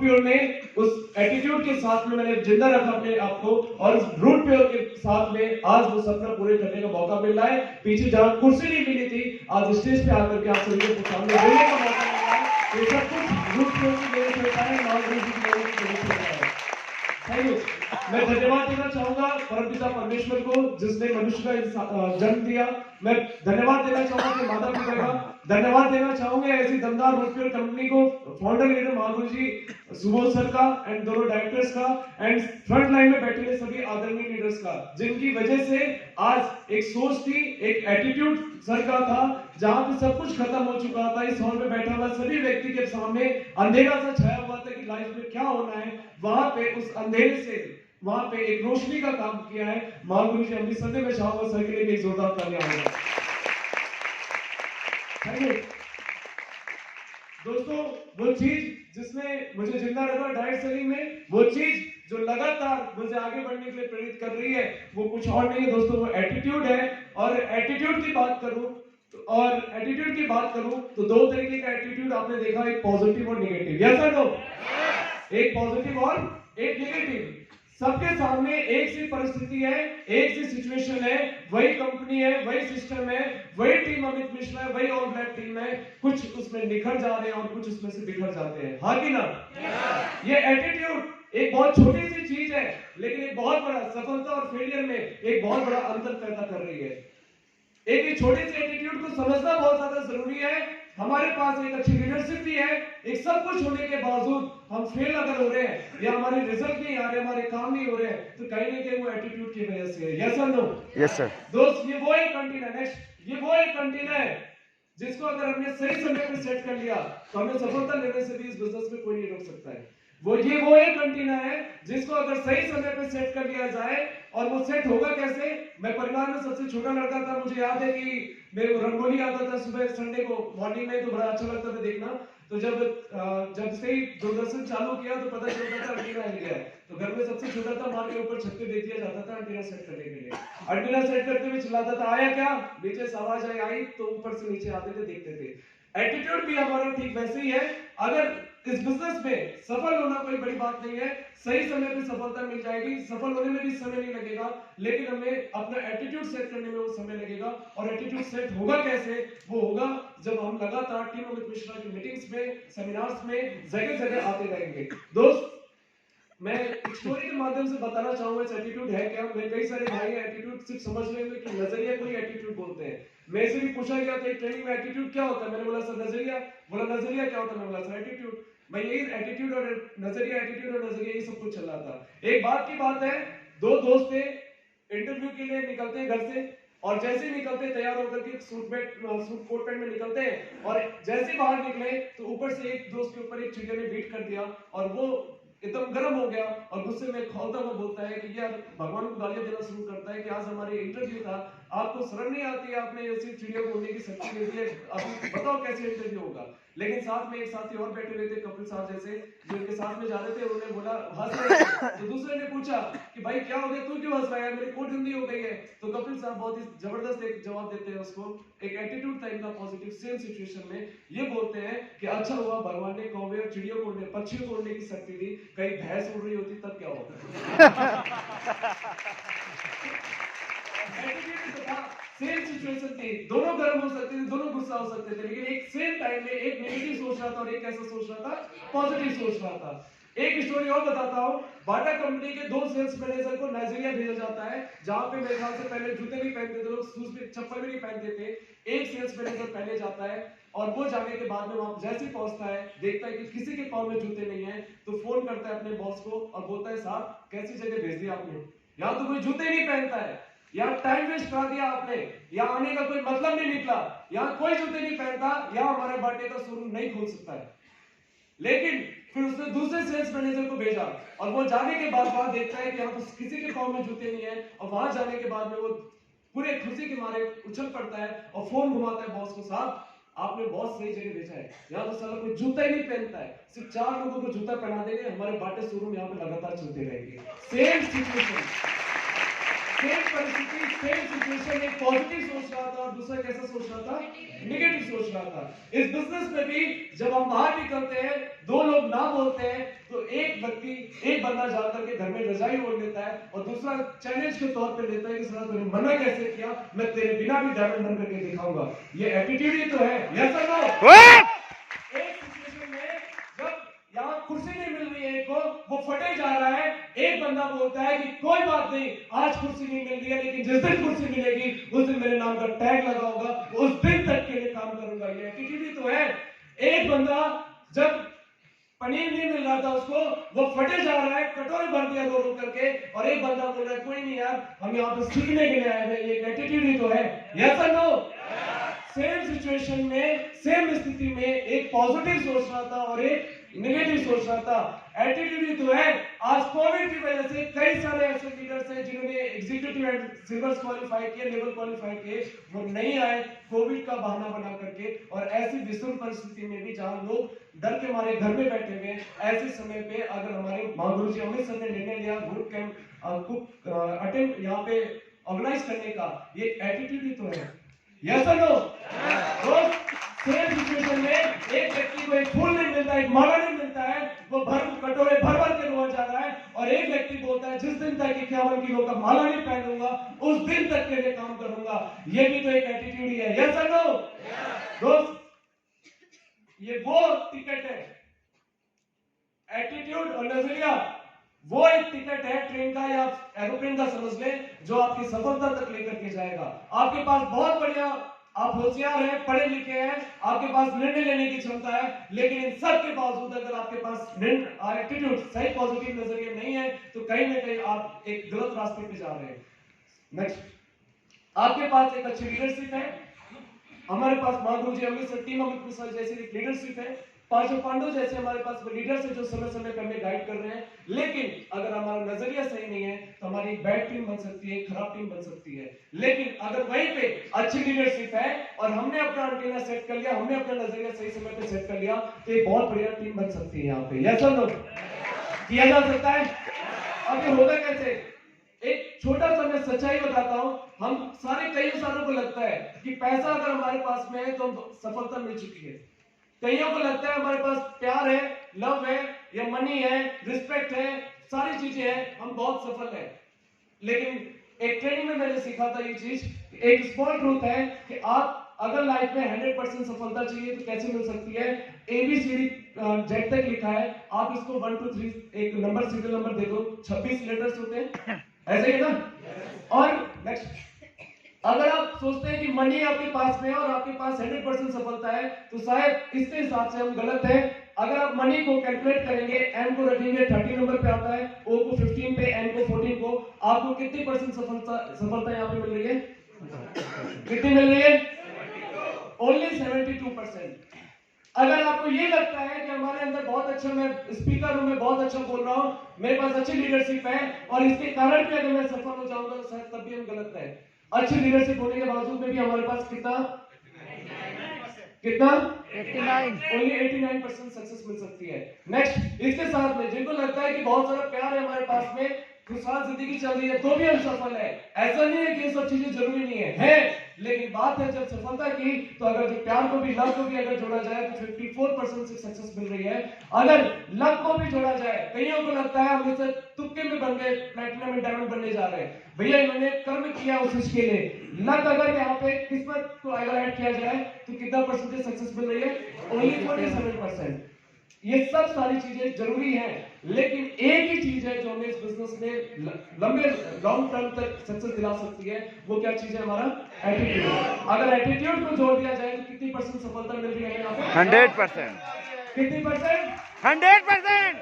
Pure ने उस attitude के साथ में मैंने जिंदा रखा अपने आप को, और उस रूट प्योर के साथ में आज वो सपना पूरे करने का मौका मिल रहा है। पीछे जहां कुर्सी नहीं मिली थी, आज स्टेज पे आकर के आप सभी को सामने बोलने का मौका मिल रहा है। ये सब कुछ रूट प्योर की वजह से होता है, नॉन रूट की वजह से होता है। Thank you. मैं धन्यवाद देना चाहूंगा परमपिता परमेश्वर को जिसने मनुष्य का जन्म दिया। मैं धन्यवाद देना चाहूंगा अपने माता पिता का, धन्यवाद देना चाहूंगा ऐसी दमदार रूटप्योर कंपनी को, फाउंडर लीडर महागुरु जी सुबोध सर का एंड दोनों डायरेक्टर्स का, एंड फ्रंट लाइन में बैठे हुए सभी आदरणीय लीडर्स का, जिनकी वजह से आज एक सोच थी, एक एटीट्यूड सर का था, जहां पे सब कुछ खत्म हो चुका था। इस हॉल में बैठा हुआ सभी व्यक्ति के सामने अंधेरा सा छाया हुआ था कि लाइफ में क्या होना है, वहां पे उस अंधेरे से वहां पे एक रोशनी का काम किया है महागुरु जी अमृतसर ने। मैं चाहूंगा सर के लिए भी एक जोरदार तालियां होगा। थैंक यू दोस्तों। वो चीज जिसने मुझे जिंदा रखा डायरेक्ट सेलिंग में, वो चीज जो लगातार मुझे आगे बढ़ने के लिए प्रेरित कर रही है, वो कुछ और नहीं है दोस्तों, वो एटीट्यूड है। और एटीट्यूड की बात करूं तो दो तरीके का एटीट्यूड आपने देखा, एक पॉजिटिव और नेगेटिव। यस और नो? एक पॉजिटिव और एक नेगेटिव। सबके सामने एक सी परिस्थिति है, एक सी सिचुएशन है, वही कंपनी है, वही सिस्टम है, वही टीम अमित मिश्रा है, वही ऑल ब्लैक टीम है। कुछ उसमें निखर जा रहे हैं और कुछ उसमें से बिखर जाते हैं, हाँ कि ना? ये एटीट्यूड एक बहुत छोटी सी चीज है, लेकिन एक बहुत बड़ा सफलता और फेलियर में एक बहुत बड़ा अंतर पैदा कर रही है। एक छोटे से एटीट्यूड को समझना बहुत ज्यादा जरूरी है। हमारे पास एक अच्छी लीडरशिप भी है, एक सब कुछ होने के बावजूद हम फेल अगर हो रहे हैं या हमारे रिजल्ट नहीं आ रहे, हमारे काम नहीं हो रहे हैं, तो कहीं ना कहीं वो एटीट्यूड की वजह से है। यस और नो? Yes sir. दोस्त, ये वो एक कंटेनर है, नेक्स्ट, ये वो एक कंटेनर है जिसको अगर हमने सही समय पे सेट कर लिया तो हमें सफलता लेने से भी इस बिजनेस में कोई नहीं रोक सकता है। वो एक कंटेनर है जिसको अगर सही समय पे सेट कर लिया जाए, और वो सेट होगा कैसे? मैं परिवार में सबसे छोटा लड़का था, मुझे याद है कि मेरे को रंगोली आता था सुबह संडे को मॉर्निंग में, तो बड़ा अच्छा लगता था देखना। तो जब से ही दूरदर्शन चालू किया तो पता चलता था एंटीना हिल गया है, तो घर में सबसे छोटा था, माँ के ऊपर छत पे दे दिया जाता था एंटीना सेट करने के लिए। एंटीना सेट करते हुए चिल्लाता था, आया क्या? नीचे से आवाज आई तो ऊपर से नीचे आते थे, देखते थे। एटीट्यूड भी हमारा ठीक वैसे ही है। अगर इस बिजनेस में सफल होना कोई बड़ी बात नहीं है, सही समय पे सफलता मिल जाएगी, सफल होने में भी समय नहीं लगेगा, लेकिन हमें अपना एटीट्यूड सेट करने में वो समय लगेगा। और एटीट्यूड सेट होगा कैसे? वो होगा जब हम लगातार टीम अमित मिश्रा की मीटिंग्स में, सेमिनार्स में जगह जगह आते रहेंगे। दोस्त, मैं एक स्टोरी के माध्यम से बताना चाहूंगा इस एटीट्यूड है क्या। मेरे कई सारे भाई एटीट्यूड सिर्फ समझ रहे हैं कि नजरिया कोई एटीट्यूड बोलते हैं। मेरे से भी पूछा गया था ट्रेनिंग में एटीट्यूड क्या होता है, मैंने बोला सर नजरिया। बोला नजरिया क्या होता है, मैंने बोला सर एटीट्यूड। मैं यही एटीट्यूड और नजरिया यही सब कुछ चल रहा था। एक बात की बात है, दो दोस्त थे, इंटरव्यू के लिए निकलते हैं घर से, और जैसे ही निकलते तैयार होकर के सूट कोट पैंट में निकलते हैं, और जैसे ही बाहर निकले तो ऊपर से एक दोस्त के ऊपर एक चींटी ने बीट कर दिया, और वो एकदम गर्म हो गया और गुस्से में खौलता हुआ बोलता है कि यार, भगवान को गालियां देना शुरू करता है कि आज हमारे इंटरव्यू था, आपको शर्म नहीं आती है, आपने ऐसी चिड़िया को उड़ने की शक्ति दे दी है, अभी बताओ कैसे इंटरव्यू होगा। लेकिन साथ में एक साथी और बैठे हुए थे, कपिल साहब जैसे, जो इनके साथ में जा रहे थे, उन्होंने बोला, हंस रहे थे, तो दूसरे ने पूछा कि भाई क्या हो गया, तू क्यों हंस रहा है, मेरी कोट हिंदी हो गई है। तो कपिल साहब बहुत ही जबरदस्त एक जवाब देते हैं उसको, एक एटीट्यूड था इनका पॉजिटिव, सेम सिचुएशन में ये बोलते हैं कि अच्छा हुआ भगवान ने कौवे और चिड़ियों को उड़ने, पक्षियों को उड़ने की शक्ति दी, कहीं भैंस उड़ रही होती तब क्या होता। सेम सिचुएशन थी, दोनों गर्म हो सकते थे, दोनों गुस्सा हो सकते थे, लेकिन एक सेम टाइम में एक नेगेटिव सोच रहा था और एक कैसा सोच रहा था, पॉजिटिव सोच रहा था। एक स्टोरी और बताता हूँ। बाटा कंपनी के दो सेल्स मैनेजर को नाइजीरिया भेजा जाता है, जहां पे मेरे ख्याल से पहले जूते नहीं पहनते थे लोग, शूज भी, चप्पल भी नहीं पहनते थे। एक सेल्स मैनेजर पहले जाता है, और वो जाने के बाद में वहां जैसे ही पहुंचता है, देखता है कि किसी के पाँव में जूते नहीं है, तो फोन करता है अपने बॉस को और बोलता है, साहब कैसी जगह भेज दिया आपने, यहाँ तो कोई जूते नहीं पहनता है, यहाँ टाइम वेस्ट करा दिया आपने, यहाँ आने का कोई मतलब नहीं निकला, यहाँ कोई जूते नहीं पहनता, यहाँ हमारे बाटे का शोरूम नहीं खोल सकता है। लेकिन फिर उसने दूसरे सेल्स मैनेजर को भेजा, और वो जाने के बाद वहां देखता है कि यहाँ तो किसी के पाँव में जूते नहीं है, और वहां जाने के बाद में वो पूरे खुशी के मारे उछल पड़ता है और फोन घुमाता है बॉस को, साहब आपने बहुत सही जगह भेजा है, यहाँ तो साला कोई जूता ही नहीं पहनता है, सिर्फ 4 लोगों को जूता पहना देंगे, हमारे बाटे शोरूम यहाँ पे लगातार चलते रहेंगे। सेम सिचुएशन, सेम परिस्थिति, सेम सिचुएशन, एक पॉजिटिव सोच रहा था और दूसरा कैसा सोच रहा था, नेगेटिव सोच रहा था। इस बिजनेस में भी जब हम बाहर निकलते हैं, दो लोग ना बोलते हैं, तो एक बंदा जाकर के घर में रजाई ओढ़ लेता है और दूसरा चैलेंज के तौर पे लेता है कि सर तूने मना कैसे किया, मैं तेरे बिना भी डायमंड बन करके दिखाऊंगा। ये एटीट्यूड ही तो है, यस और नो? एक सिचुएशन में जब यहाँ कुर्सी नहीं मिल रही है एक को, वो फटे जा रहा है, एक बंदा बोलता है कि कोई बात नहीं, आज कुर्सी नहीं मिल रही है, लेकिन जिस दिन कुर्सी मिलेगी उस दिन मेरे नाम का टैग लगा होगा, उस दिन तक के लिए काम करूंगा। ये एटीट्यूड ही तो है। एक बंदा जब पनीर नहीं मिल रहा था उसको, वो फटे जा रहा है, कटोरे भर दिया रो रो करके, और एक बंदा बोल रहा है कोई नहीं यार, हम यहाँ पे सीखने के लिए आए हैं। ये एटीट्यूड ही तो है, यस और नो? सेम सिचुएशन में, सेम स्थिति में एक पॉजिटिव सोच रहा था और एक नेगेटिव सोच रहा था। एटीट्यूड ही तो है। आज कोविड की वजह से कई सारे ऐसे लीडर्स हैं जिन्होंने एग्जीक्यूटिव एंड सिल्वर क्वालिफाई किए, लेवल क्वालिफाई किए, वो नहीं आए कोविड का बहाना बना करके। और ऐसी विषम परिस्थिति में भी जहां लोग डर के मारे घर में बैठे हुए, ऐसे समय पे अगर हमारे महागुरु जी अमित सर ने निर्णय लिया रूट कैंप कुक अटेंड यहाँ पे ऑर्गेनाइज करने का, ये एटीट्यूड ही तो है, यस और नो? सेम सिचुएशन में एक व्यक्ति को एक फूल नहीं मिलता, एक माला नहीं मिलता है, वो कटोरे भर भर के रोआ जा रहा है, और एक व्यक्ति बोलता है जिस दिन तक 51 किलो का माला नहीं पहनूंगा उस दिन तक के लिए काम करूंगा। ये भी तो एक एटीट्यूड ही है, यस और नो? दोस्त, ये वो टिकट है, एटीट्यूड और नजरिया वो एक टिकट है ट्रेन का या एरोप्लेन का समझ लें, जो आपकी सफलता तक लेकर के जाएगा। आपके पास बहुत बढ़िया, आप होशियार हैं, पढ़े लिखे हैं, आपके पास निर्णय लेने की क्षमता है, लेकिन इन सब के बावजूद अगर आपके पास एटीट्यूड, सही पॉजिटिव नजरिया नहीं है, तो कहीं ना कहीं आप एक गलत रास्ते पे जा रहे हैं। नेक्स्ट, आपके पास एक अच्छी लीडरशिप है। हमारे पास महागुरु जी अमित सर, टीम अमित मिश्रा जैसी लीडरशिप है। पांचों पांडव जैसे हमारे पास लीडर्स है जो समय समय पर हमें गाइड कर रहे हैं। लेकिन अगर हमारा नजरिया सही नहीं है तो हमारी बैड टीम बन सकती है, खराब टीम बन सकती है। लेकिन अगर वहीं पे अच्छी लीडरशिप है और हमने अपना एंटीना सेट कर लिया, हमने अपना नजरिया सही समय पे सेट कर लिया, तो एक बहुत बढ़िया टीम बन सकती है यहाँ पे, यस और नो? किया जा सकता है। अब ये होगा कैसे? एक छोटा सा मैं सच्चाई बताता हूं। हम सारे कई सालों को लगता है कि पैसा अगर हमारे पास में है तो सफलता मिल चुकी है। कईयों को लगता है हमारे पास प्यार है, लव है, या मनी है, रिस्पेक्ट है, सारी चीजें हैं, हम बहुत सफल हैं। लेकिन एक ट्रेनिंग में मैंने सीखा था ये चीज, एक स्मॉल ट्रूथ है कि आप अगर लाइफ में 100% सफलता चाहिए तो कैसे मिल सकती है? ABCD जेड तक लिखा है, आप इसको 1 2 3 एक नंबर, सीरियल नंबर दे दो, 26 लेटर्स होते हैं, ऐसे ही ना? और नेक्स्ट, अगर आप सोचते हैं कि मनी आपके पास में है और आपके पास 100% सफलता है, तो शायद इसके हिसाब से हम गलत हैं। अगर आप मनी को कैलकुलेट करेंगे, M को रखेंगे 30 नंबर पे आता है, O को 15 पे, N को 14 को, आपको कितनी परसेंट सफलता यहाँ पे मिल रही है? कितनी मिल रही है? ओनली 72%। अगर आपको ये लगता है कि हमारे अंदर बहुत अच्छा, मैं स्पीकर हूं, मैं बहुत अच्छा बोल रहा हूं, मेरे पास अच्छी लीडरशिप है और इसके कारण भी अगर मैं सफल हो जाऊंगा तो शायद तब भी हम गलत है। अच्छी लीडरशिप होने के बावजूद में भी हमारे पास कितना 89, ओनली 89% सक्सेस मिल सकती है। नेक्स्ट, इसके साथ में जिनको लगता है कि बहुत सारा प्यार है हमारे पास में, खुशहाल जिंदगी चल रही है, तो भी हम सफल है। ऐसा नहीं है कि ये सब चीजें जरूरी नहीं है, लेकिन बात है जब सफलता की, तो अगर जो प्यार को भी, लव को भी अगर जोड़ा जाए तो 54% से सक्सेस मिल रही है। अगर लव को भी जोड़ा जाए, कईयों को लगता है हम इसे तुक्के में बन गए, प्लैटिनम एंड डायमंड बनने जा रहे हैं। भैया इन्होंने कर्म किया उस चीज के लिए, लक अगर यहाँ पे किस्मत को अगर ऐड किया जाए तो कितना परसेंटेज सक्सेस मिल रही है? ओनली 47%। ये सब सारी चीजें जरूरी हैं, लेकिन एक ही चीज है जो हमें इस बिजनेस में लंबे लॉन्ग टर्म तक सक्सेस दिला सकती है। वो क्या चीज है? हमारा एटीट्यूड। अगर एटीट्यूड को जोड़ दिया जाए तो कितनी परसेंट सफलता मिल रही है यहाँ पे? 100%। कितनी परसेंट? 100%।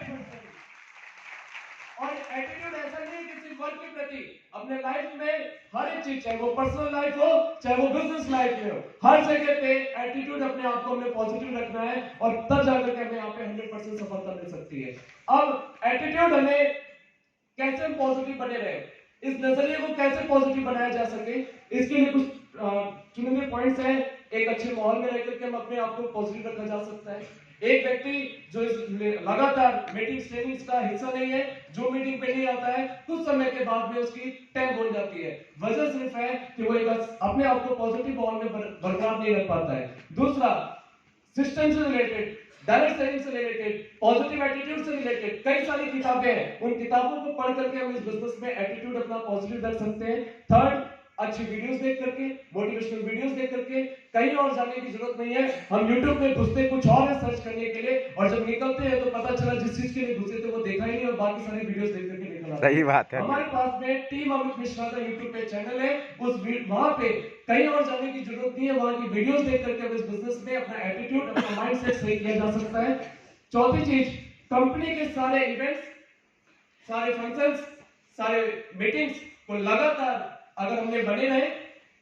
और एटीट्यूड ऐसा नहीं है कि सिर्फ वर्क के प्रति, अपने लाइफ में हर एक चीज, चाहे वो पर्सनल लाइफ हो, चाहे वो बिजनेस लाइफ में हो, हर जगह पे एटीट्यूड अपने आप को हमने पॉजिटिव रखना है और तब जाकर के हमें यहाँ पे 100% सफलता मिल सकती है। अब एटीट्यूड हमें कैसे हम पॉजिटिव बने रहे, इस नजरिए को कैसे पॉजिटिव बनाया जा सके, इसके लिए कुछ चुनिंदे पॉइंट्स हैं। एक अच्छे माहौल में रहकर के हम अपने आप को पॉजिटिव रखा जा सकता है। एक व्यक्ति जो लगातार मीटिंग्स ट्रेनिंग्स का हिस्सा नहीं है, जो मीटिंग पे नहीं आता है, कुछ समय के बाद में उसकी टैब हो जाती है। वजह सिर्फ है कि वो अपने आप को पॉजिटिव माहौल में बरकरार नहीं रख पाता है। दूसरा, सिस्टम से रिलेटेड, डायरेक्ट सेलिंग से रिलेटेड, पॉजिटिव एटीट्यूड से रिलेटेड कई सारी किताबें हैं, उन किताबों को पढ़ करके हम इस बिजनेस में एटीट्यूड अपना पॉजिटिव रख सकते हैं। थर्ड, अच्छी वीडियोस देख करके, मोटिवेशनल वीडियोस देख करके, कहीं और जाने की जरूरत नहीं है। हम YouTube में घुसते कुछ और है सर्च करने के लिए, और जब निकलते हैं तो पता चला जिस चीज के लिए घुसे थे वो देखा ही नहीं और बाकी सारी वीडियोस देख करके निकल आते। सही बात है। हमारे पास में टीम अमित मिश्रा का YouTube पे चैनल है, वहां पे कहीं और जाने की जरूरत नहीं है, वहां की वीडियोस देख करके इस बिजनेस में अपना एटीट्यूड, अपना माइंडसेट सही किया जा सकता है। चौथी चीज, कंपनी के सारे इवेंट्स, सारे फंक्शंस, सारे मीटिंग्स को लगातार अगर हमने बने रहे,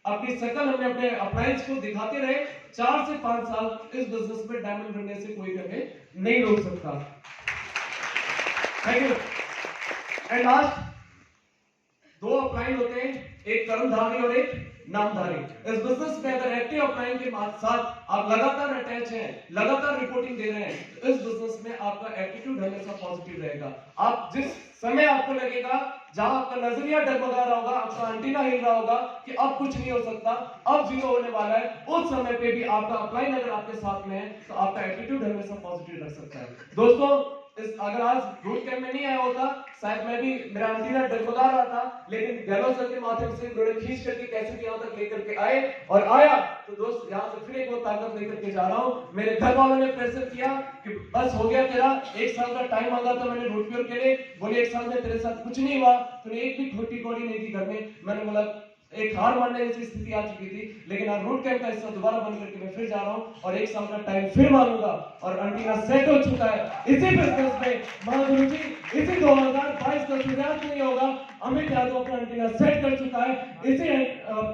अपनी शकल हमने अपने अप्लायंस को दिखाते रहे, 4 से 5 साल इस बिजनेस में डायमंड बनने से कोई हमें नहीं रोक सकता। Thank you. And last, 2 upline होते हैं, एक कर्मधारी और एक नामधारी। इस बिजनेस में अगर एक्टिव अपलाइन के साथ आप लगातार अटैच हैं, लगातार रिपोर्टिंग दे रहे हैं, तो इस बिजनेस में आपका एटीट्यूड हमेशा पॉजिटिव रहेगा। आप जिस समय आपको लगेगा, जहां आपका नजरिया डगमगा रहा होगा, आपका एंटीना हिल रहा होगा कि अब कुछ नहीं हो सकता, अब जीरो होने वाला है, उस समय पे भी आपका अपलाइन अगर आपके साथ में है तो आपका एटीट्यूड हमेशा पॉजिटिव रख सकता है। दोस्तों, अगर आज रूट कैंप में नहीं आया होता, शायद मैं भी, मेरा एंटीना डगमगा रहा था, लेकिन गैलो सर के माध्यम से उन्होंने खींच करके कैसे भी यहाँ तक लेकर के आए और आया, तो दोस्त यहाँ से फिर एक वो ताकत लेकर के जा रहा हूँ। मेरे घर वालों ने प्रेशर किया कि बस हो गया तेरा, 1 साल का टाइम मांगा था मैंने रूट प्योर के लिए, बोले 1 साल में तेरे साथ कुछ नहीं हुआ, तूने एक भी खोटी कौड़ी नहीं थी घर में। मैंने बोला एक हार मानने जैसी स्थिति आ चुकी थी, लेकिन आज रूट कैंप का हिस्सा दोबारा बन करके मैं फिर जा रहा हूँ और 1 साल का टाइम फिर मांगूंगा और एंटीना सेट हो चुका है इसी बिजनेस में। महागुरु जी, इसी 2022 का सूर्यास्त नहीं होगा, अमित यादव अपना एंटीना सेट कर चुका है। इसी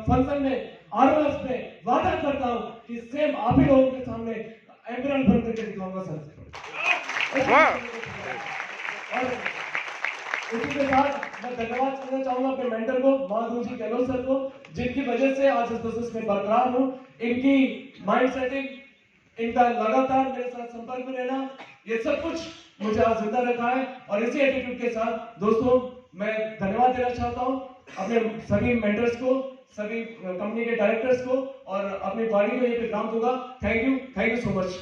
फंक्शन में, आरओएस में वादा करता हूँ कि सेम आप ही लोगों के सामने एम्बुलेंस बन करके दिखाऊंगा सर। और इसी के साथ मैं धन्यवाद करना चाहूंगा अपने मेंटर को, महागुरु जी गहलोत सर को, जिनकी वजह से आज इस बिजनेस में बरकरार हूँ। इनकी माइंड सेटिंग, इनका लगातार मेरे साथ संपर्क में रहना, ये सब कुछ मुझे आज जिंदा रखा है। और इसी एटीट्यूड के साथ दोस्तों मैं धन्यवाद देना चाहता हूँ अपने सभी मेंटर्स को, सभी कंपनी के डायरेक्टर्स को, और अपनी बॉडी को ये पे काम दूंगा। Thank you so much.